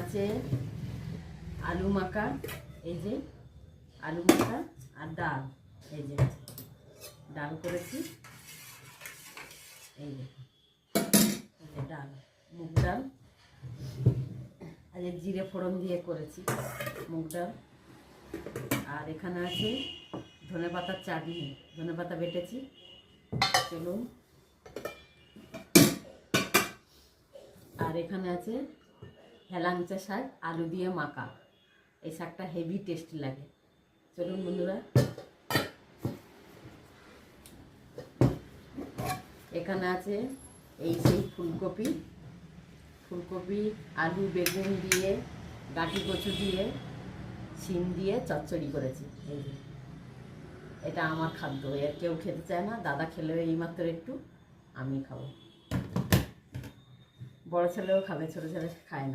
আছে আলু মাখা, এই যে আলু মাখা আর ডাল, এই যে ডাল করেছি, এই যে ডাল, মুগ ডাল, আর জিরে ফোড়ন দিয়ে করেছি মুগ ডাল। আর এখানে আছে ধনেপাতার চাটনি, ধনেপাতা বেটেছি। চলুন। আর এখানে আছে হেলাঞ্চা শাক আলু দিয়ে মাখা, এই শাকটা হেভি টেস্টি লাগে। চলুন বন্ধুরা। এখানে আছে এই সেই ফুলকপি, আলু বেগুন দিয়ে, গাঁটি কচু দিয়ে, শিম দিয়ে চচ্চড়ি করেছি। এই যে এটা আমার খাদ্য, এর কেউ খেতে চায় না, দাদা খেলেও এইমাত্র একটু, আমি খাবো। বড় ছেলেও খাবে, ছোটো ছেলে খায় না।